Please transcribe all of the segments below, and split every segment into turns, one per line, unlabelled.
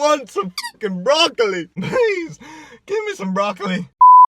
want some fucking broccoli. Please, give me some broccoli.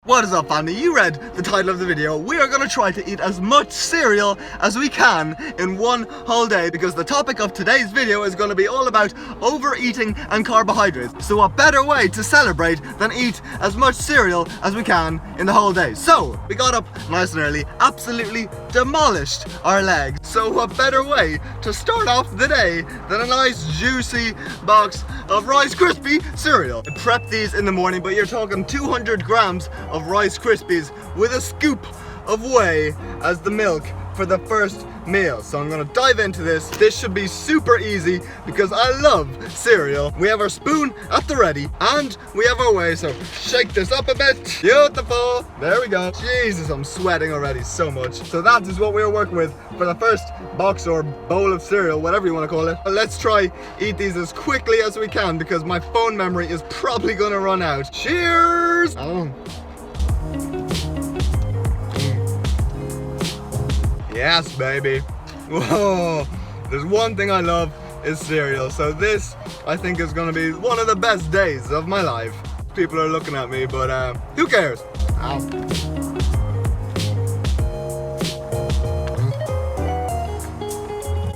What is up, family? You read the title of the video. We are going to try to eat as much cereal as we can in one whole day, because the topic of today's video is going to be all about overeating and carbohydrates. So what better way to celebrate than eat as much cereal as we can in the whole day? So we got up nice and early, absolutely demolished our legs. So what better way to start off the day than a nice juicy box of Rice Krispie cereal? I prepped these in the morning, but you're talking 200 grams of Rice Krispies with a scoop of whey as the milk for the first meal. So I'm gonna dive into this. This should be super easy because I love cereal. We have our spoon at the ready and we have our whey, so shake this up a bit. Beautiful. There we go. Jesus, I'm sweating already so much. So that is what we're working with for the first box or bowl of cereal, whatever you want to call it. Let's try eat these as quickly as we can because my phone memory is probably gonna run out. Cheers! Yes, baby. Whoa. There's one thing I love is cereal. So this, I think, is gonna be one of the best days of my life. People are looking at me, but who cares? Ow.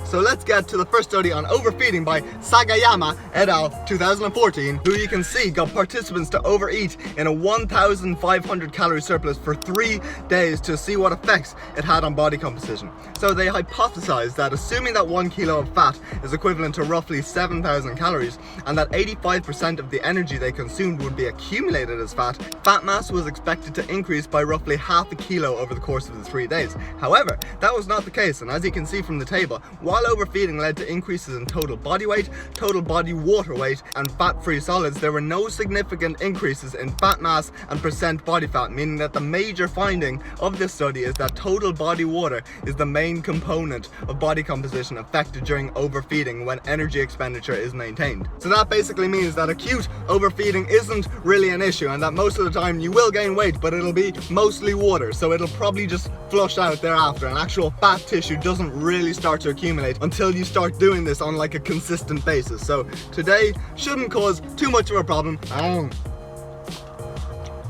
So let's get to the first study on overfeeding by Sagayama et al. 2014, who you can see got participants to overeat in a 1,500 calorie surplus for 3 days to see what effects it had on body composition. So they hypothesized that assuming that 1 kilo of fat is equivalent to roughly 7,000 calories and that 85% of the energy they consumed would be accumulated as fat, fat mass was expected to increase by roughly half a kilo over the course of the 3 days. However, that was not the case, and as you can see from the table, while overfeeding led to increases in total body weight, total body water weight, and fat-free solids, there were no significant increases in fat mass and percent body fat, meaning that the major finding of this study is that total body water is the main component of body composition affected during overfeeding when energy expenditure is maintained. So that basically means that acute overfeeding isn't really an issue, and that most of the time you will gain weight, but it'll be mostly water, so it'll probably just flush out thereafter, and actual fat tissue doesn't really start to accumulate until you start doing this on like a consistent basis. So today shouldn't cause too much of a problem.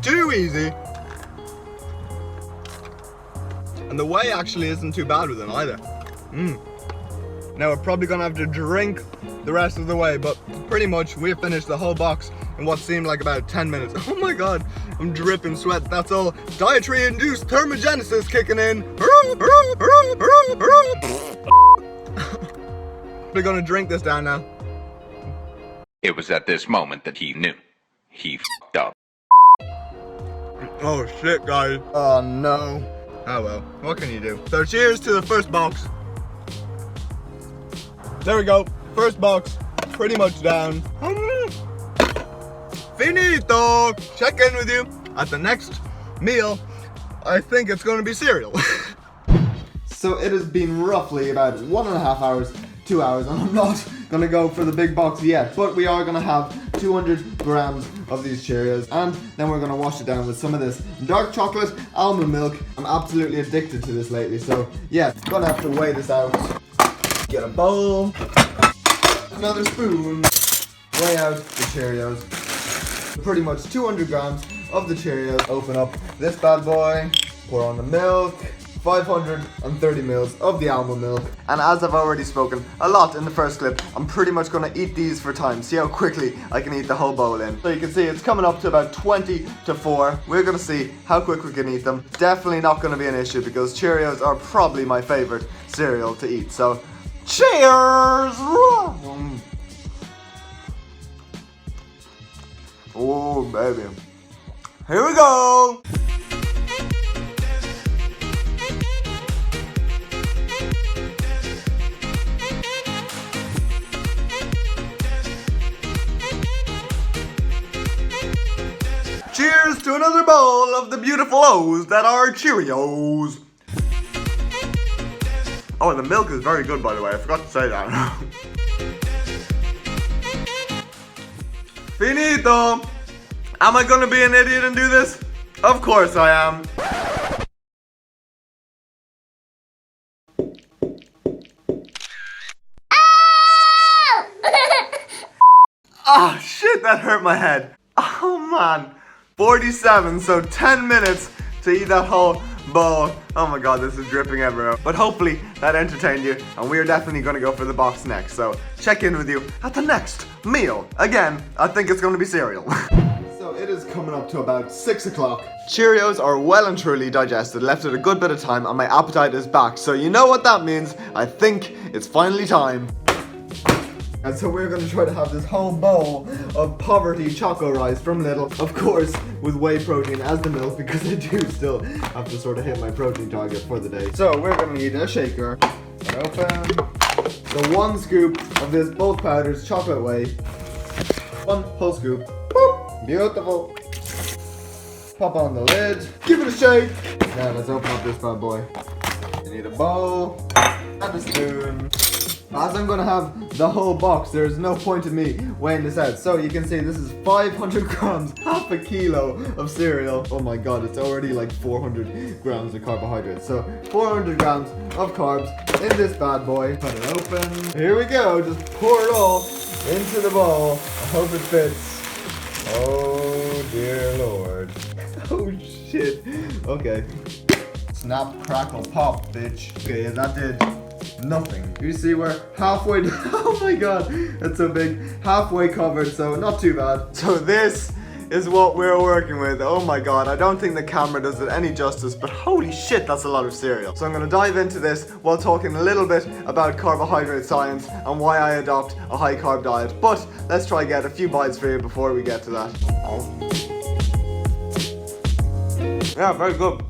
Too easy. And the whey actually isn't too bad with them either. Now we're probably gonna have to drink the rest of the whey, but pretty much we finished the whole box in what seemed like about 10 minutes. Oh my god, I'm dripping sweat. That's all dietary induced thermogenesis kicking in. We're gonna drink this down now.
It was at this moment that he knew. He f***ed up.
Oh shit, guys. Oh no. Oh well, what can you do? So cheers to the first box. There we go. First box, pretty much down. Finito! Check in with you at the next meal. I think it's gonna be cereal. So it has been roughly about 1.5 hours, 2 hours, and I'm not gonna go for the big box yet, but we are gonna have 200 grams of these Cheerios, and then we're gonna wash it down with some of this dark chocolate almond milk. I'm absolutely addicted to this lately, so yeah, gonna have to weigh this out. Get a bowl, another spoon, weigh out the Cheerios. Pretty much 200 grams of the Cheerios. Open up this bad boy, pour on the milk. 530 mils of the almond milk. And as I've already spoken a lot in the first clip, I'm pretty much gonna eat these for time. See how quickly I can eat the whole bowl in. So you can see it's coming up to about 20 to 4. We're gonna see how quick we can eat them. Definitely not gonna be an issue because Cheerios are probably my favorite cereal to eat. So, cheers! Oh, baby. Here we go! Cheers to another bowl of the beautiful O's that are Cheerios. Oh, the milk is very good, by the way. I forgot to say that. Finito. Am I gonna be an idiot and do this? Of course I am. Ah, shit, that hurt my head. Oh man. 47, so 10 minutes to eat that whole bowl. Oh my god, this is dripping everywhere. But hopefully that entertained you, and we are definitely gonna go for the box next. So check in with you at the next meal. Again, I think it's gonna be cereal. So it is coming up to about 6 o'clock. Cheerios are well and truly digested, left it a good bit of time, and my appetite is back. So you know what that means. I think it's finally time. And so we're going to try to have this whole bowl of poverty choco rice from Lidl. Of course, with whey protein as the milk, because I do still have to sort of hit my protein target for the day. So we're going to need a shaker. Open. So 1 scoop of this bulk powder's chocolate whey. 1 whole scoop. Boop. Beautiful. Pop on the lid. Give it a shake. Now let's open up this bad boy. You need a bowl and a spoon. As I'm gonna have the whole box, there's no point in me weighing this out. So you can see this is 500 grams, half a kilo of cereal. Oh my god, it's already like 400 grams of carbohydrates. So 400 grams of carbs in this bad boy. Cut it open. Here we go, just pour it all into the bowl. I hope it fits. Oh dear lord. Oh shit. Okay. Snap, crackle, pop, bitch. Okay, and that did nothing. You see we're halfway oh my god, that's so big. Halfway covered, so not too bad. So this is what we're working with. Oh my god, I don't think the camera does it any justice, but holy shit, that's a lot of cereal. So I'm gonna dive into this while talking a little bit about carbohydrate science and why I adopt a high carb diet. But let's try get a few bites for you before we get to that. Yeah, very good.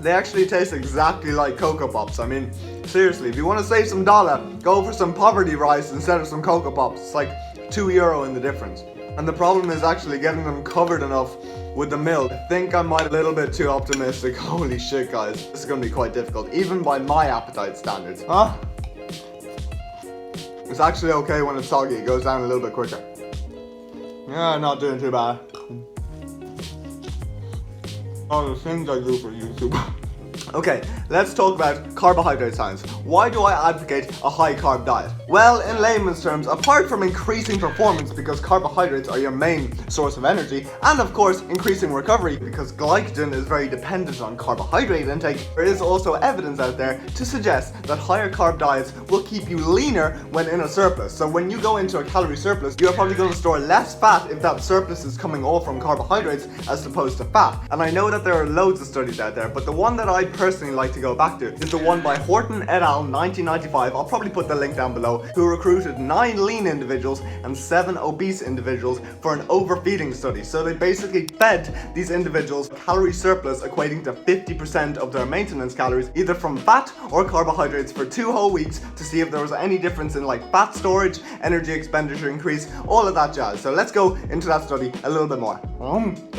They actually taste exactly like Cocoa Pops. I mean, seriously, if you want to save some dollar, go for some poverty rice instead of some Cocoa Pops. It's like €2 in the difference. And the problem is actually getting them covered enough with the milk. I think I might be a little bit too optimistic. Holy shit, guys. This is going to be quite difficult, even by my appetite standards. Huh? It's actually okay when it's soggy. It goes down a little bit quicker. Yeah, not doing too bad. All the things I do for YouTube. Okay, let's talk about carbohydrate science. Why do I advocate a high carb diet? Well, in layman's terms, apart from increasing performance because carbohydrates are your main source of energy, and of course increasing recovery because glycogen is very dependent on carbohydrate intake, there is also evidence out there to suggest that higher carb diets will keep you leaner when in a surplus. So when you go into a calorie surplus, you're probably going to store less fat if that surplus is coming all from carbohydrates as opposed to fat. And I know that there are loads of studies out there, but the one that I personally like to go back to is the one by Horton et al. 1995. I'll probably put the link down below, who recruited 9 lean individuals and 7 obese individuals for an overfeeding study. So they basically fed these individuals calorie surplus equating to 50% of their maintenance calories, either from fat or carbohydrates, for 2 whole weeks to see if there was any difference in like fat storage, energy expenditure increase, all of that jazz. So let's go into that study a little bit more.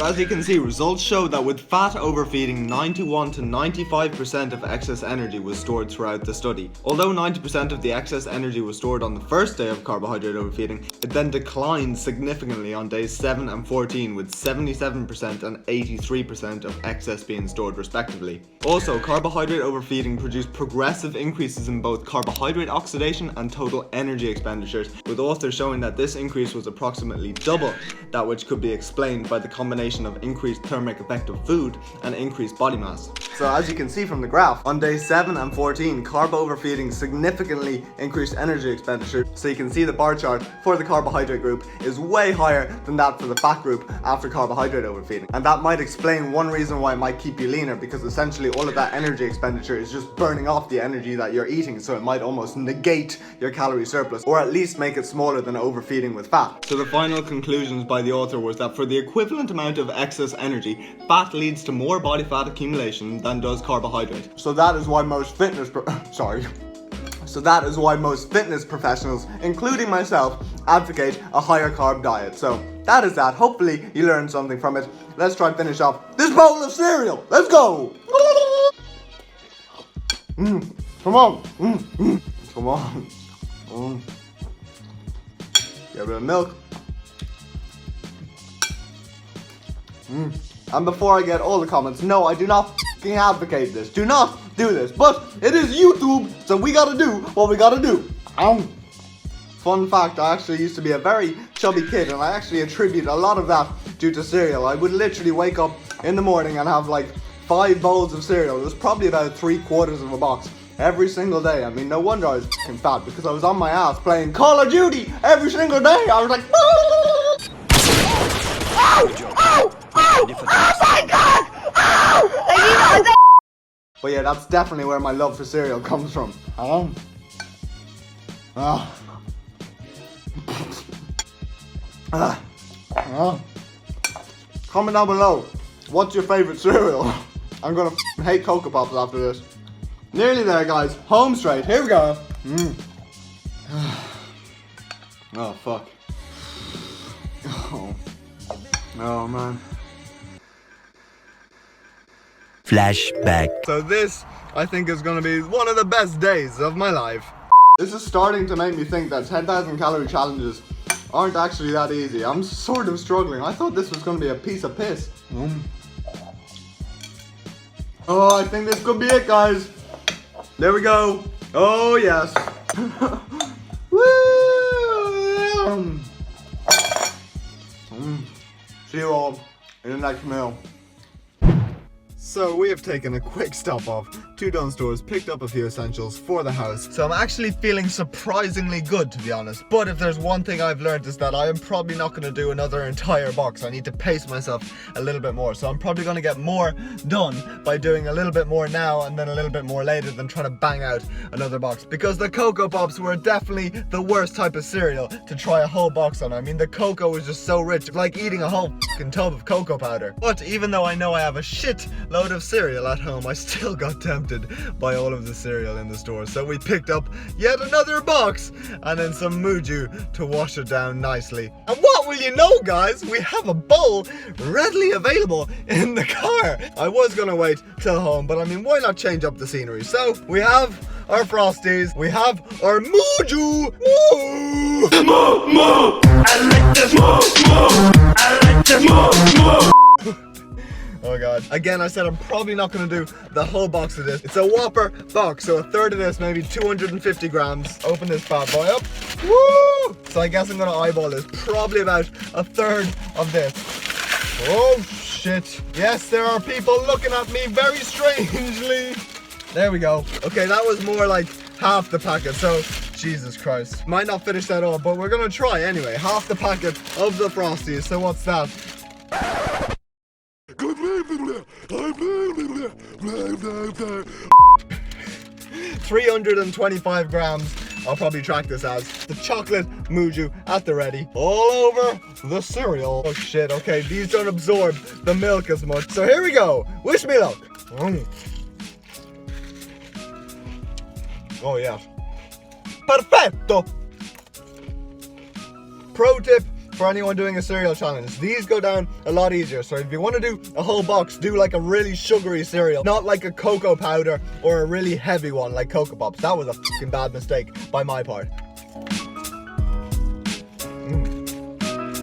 As you can see, results show that with fat overfeeding, 91 to 95% of excess energy was stored throughout the study. Although 90% of the excess energy was stored on the first day of carbohydrate overfeeding, it then declined significantly on days 7 and 14, with 77% and 83% of excess being stored respectively. Also, carbohydrate overfeeding produced progressive increases in both carbohydrate oxidation and total energy expenditures, with authors showing that this increase was approximately double that which could be explained by the combination of increased thermic effect of food and increased body mass. So as you can see from the graph, on day 7 and 14, carb overfeeding significantly increased energy expenditure. So you can see the bar chart for the carbohydrate group is way higher than that for the fat group after carbohydrate overfeeding. And that might explain one reason why it might keep you leaner, because essentially all of that energy expenditure is just burning off the energy that you're eating, so it might almost negate your calorie surplus, or at least make it smaller than overfeeding with fat. So the final conclusions by the author was that for the equivalent amount of excess energy, fat leads to more body fat accumulation than does carbohydrate. So that is why most fitness professionals, including myself, advocate a higher carb diet. So that is that. Hopefully you learned something from it. Let's try and finish off this bowl of cereal. Let's go. Come on. Come on. Get a bit of milk. And before I get all the comments, no, I do not fucking advocate this. Do not do this. But it is YouTube, so we gotta do what we gotta do.
Fun fact, I actually used to be a very chubby kid, and I actually attribute a lot of that due to cereal. I would literally wake up in the morning and have like 5 bowls of cereal. It was probably about 3/4 of a box every single day. I mean, no wonder I was f***ing fat, because I was on my ass playing Call of Duty every single day. I was like, oh my god! Oh! But yeah, that's definitely where my love for cereal comes from. Comment down below, what's your favorite cereal? I'm gonna hate Cocoa Pops after this. Nearly there, guys. Home straight. Here we go. Oh, fuck. Oh, man.
Flashback.
So this, I think, is gonna be one of the best days of my life. This is starting to make me think that 10,000 calorie challenges aren't actually that easy. I'm sort of struggling. I thought this was gonna be a piece of piss. Oh, I think this could be it, guys. There we go. Oh, yes. Woo! See you all in the next meal. So we have taken a quick stop off to Dunnes Stores, picked up a few essentials for the house. So I'm actually feeling surprisingly good, to be honest. But if there's one thing I've learned, is that I am probably not going to do another entire box. I need to pace myself a little bit more. So I'm probably going to get more done by doing a little bit more now and then a little bit more later than trying to bang out another box. Because the Cocoa Pops were definitely the worst type of cereal to try a whole box on. I mean, the cocoa was just so rich, like eating a whole fucking tub of cocoa powder. But even though I know I have a shit load of cereal at home, I still got tempted by all of the cereal in the store. So we picked up yet another box and then some Muju to wash it down nicely. And what will you know, guys? We have a bowl readily available in the car. I was gonna wait till home, but I mean, why not change up the scenery? So we have our Frosties, we have our Muju. Moo! I like this. I like this. Oh god. Again, I said I'm probably not going to do the whole box of this. It's a Whopper box, so a third of this, maybe 250 grams. Open this bad boy up. Woo! So I guess I'm going to eyeball this. Probably about a third of this. Oh shit. Yes, there are people looking at me very strangely. There we go. Okay, that was more like half the packet, so Jesus Christ. Might not finish that all, but we're going to try anyway. Half the packet of the Frosties. So what's that? 325 grams. I'll probably track this as the chocolate Muju at the ready, all over the cereal. Oh shit, okay, these don't absorb the milk as much. So here we go. Wish me luck. Oh yes. Perfetto. Pro tip for anyone doing a cereal challenge, these go down a lot easier. So if you want to do a whole box, do like a really sugary cereal, not like a cocoa powder or a really heavy one like Cocoa Pops. That was a fucking bad mistake by my part.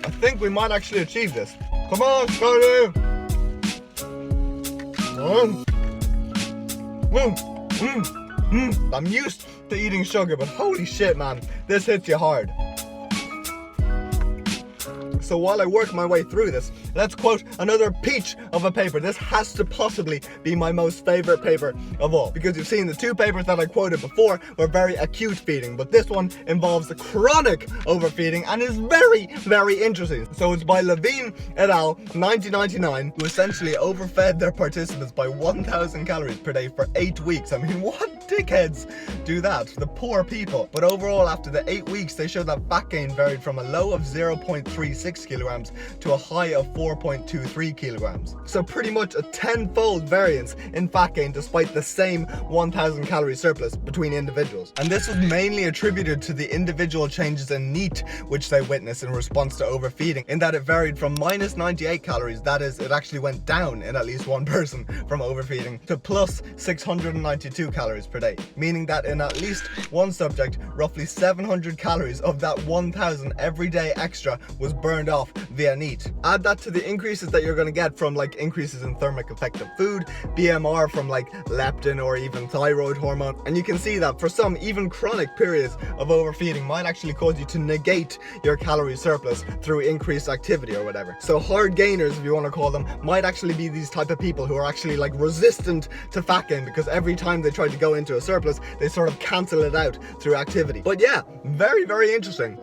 I think we might actually achieve this. Come on, Calorie! I'm used to eating sugar, but holy shit, man, this hits you hard. So while I work my way through this, let's quote another peach of a paper. This has to possibly be my most favorite paper of all, because you've seen the two papers that I quoted before were very acute feeding, but this one involves the chronic overfeeding and is very, very interesting. So it's by Levine et al. 1999, who essentially overfed their participants by 1,000 calories per day for 8 weeks. I mean, what dickheads do that? The poor people. But overall, after the 8 weeks, they showed that fat gain varied from a low of 0.36 kilograms to a high of 4.23 kilograms. So pretty much a 10-fold variance in fat gain despite the same 1,000 calorie surplus between individuals. And this was mainly attributed to the individual changes in NEAT which they witnessed in response to overfeeding, in that it varied from minus 98 calories, that is, it actually went down in at least one person from overfeeding, to plus 692 calories per day. day, meaning that in at least one subject, roughly 700 calories of that 1000 every day extra was burned off via NEAT. Add that to the increases that you're going to get from like increases in thermic effect of food, BMR from like leptin or even thyroid hormone, and you can see that for some, even chronic periods of overfeeding might actually cause you to negate your calorie surplus through increased activity or whatever. So hard gainers, if you want to call them, might actually be these type of people who are actually like resistant to fat gain, because every time they try to go into a surplus, they sort of cancel it out through activity. But yeah, very, very interesting.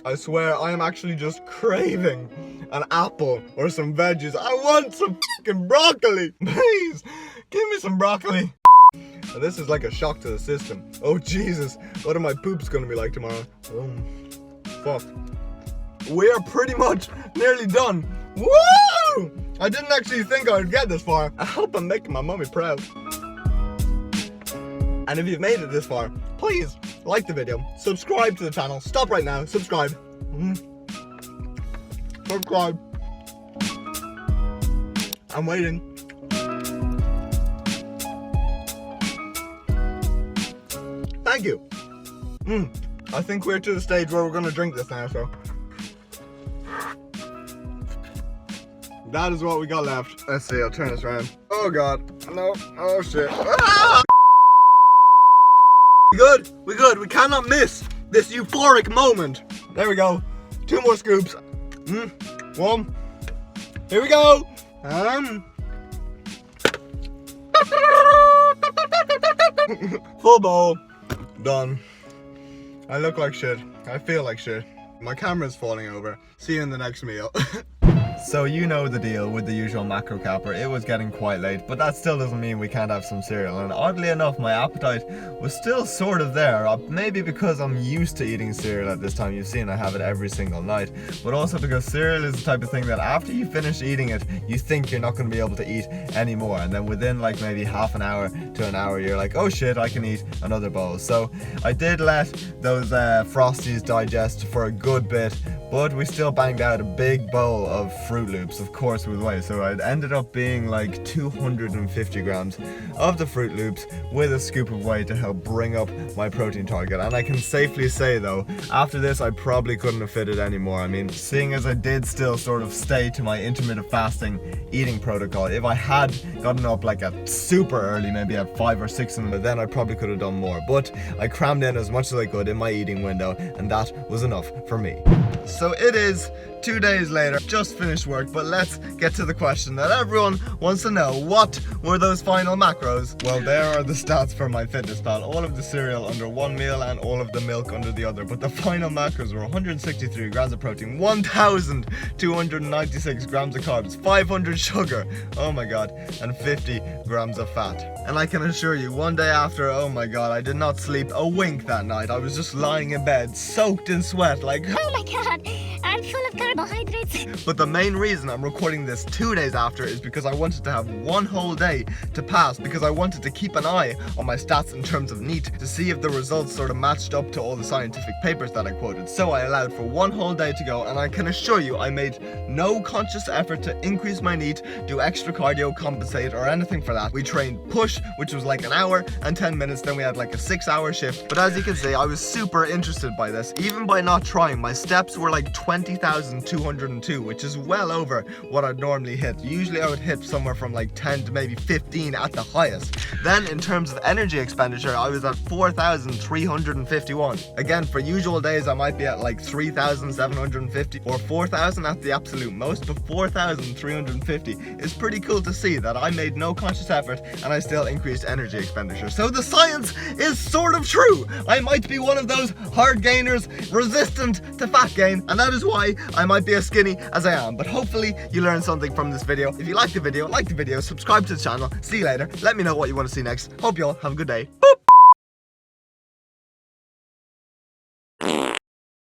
I swear I am actually just craving an apple or some veggies. I want some fucking broccoli. Please, give me some broccoli. This is like a shock to the system. Oh Jesus, what are my poops gonna be like tomorrow? Fuck. We are pretty much nearly done. Woo! I didn't actually think I would get this far. I hope I'm making my mummy proud. And if you've made it this far, please like the video, subscribe to the channel. Stop right now, subscribe. Subscribe. I'm waiting. Thank you. I think we're to the stage where we're gonna drink this now, so. That is what we got left. Let's see, I'll turn this around. Oh God, no, oh shit. Ah! We good, we cannot miss this euphoric moment. There we go, 2 more scoops. 1, here we go. Full bowl, done. I look like shit, I feel like shit. My camera's falling over. See you in the next meal. So you know the deal with the usual macro capper. It was getting quite late, but that still doesn't mean we can't have some cereal. And oddly enough, my appetite was still sort of there. Maybe because I'm used to eating cereal at this time. You've seen I have it every single night. But also because cereal is the type of thing that after you finish eating it, you think you're not going to be able to eat anymore. And then within like maybe half an hour to an hour, you're like, oh shit, I can eat another bowl. So I did let those Frosties digest for a good bit, but we still banged out a big bowl of Fruit Loops, of course, with whey. So it ended up being like 250 grams of the Fruit Loops with a scoop of whey to help bring up my protein target. And I can safely say though, after this I probably couldn't have fit it anymore. I mean, seeing as I did still sort of stay to my intermittent fasting eating protocol, if I had gotten up like at super early, maybe at 5 or 6 in the then I probably could have done more. But I crammed in as much as I could in my eating window, and that was enough for me. So it is 2 days later, just finished work, but let's get to the question that everyone wants to know. What were those final macros? Well, there are the stats for MyFitnessPal. All of the cereal under one meal and all of the milk under the other. But the final macros were 163 grams of protein, 1,296 grams of carbs, 500 sugar, oh my god, and 50 grams of fat. And I can assure you, one day after, oh my god, I did not sleep a wink that night. I was just lying in bed, soaked in sweat, like,
oh my god, I'm full of carbohydrates.
But the main reason I'm recording this 2 days after is because I wanted to have one whole day to pass, because I wanted to keep an eye on my stats in terms of NEAT to see if the results sort of matched up to all the scientific papers that I quoted. So I allowed for one whole day to go, and I can assure you I made no conscious effort to increase my NEAT, do extra cardio, compensate, or anything for that. We trained push, which was like an hour and 10 minutes, then we had like a 6-hour shift. But as you can see, I was super interested by this. Even by not trying, my steps were like 20,202, which is well over what I'd normally hit. Usually I would hit somewhere from like 10 to maybe 15 at the highest. Then in terms of energy expenditure, I was at 4,351. Again, for usual days I might be at like 3,750 or 4,000 at the absolute most, but 4,350 is pretty cool to see that I made no conscious effort and I still increased energy expenditure. So the science is sort of true. I might be one of those hard gainers resistant to fat gain, and that is why I might be as skinny as I am. But hopefully you learned something from this video. If you like the video, subscribe to the channel. See you later. Let me know what you want to see next. Hope you all have a good day. Boop!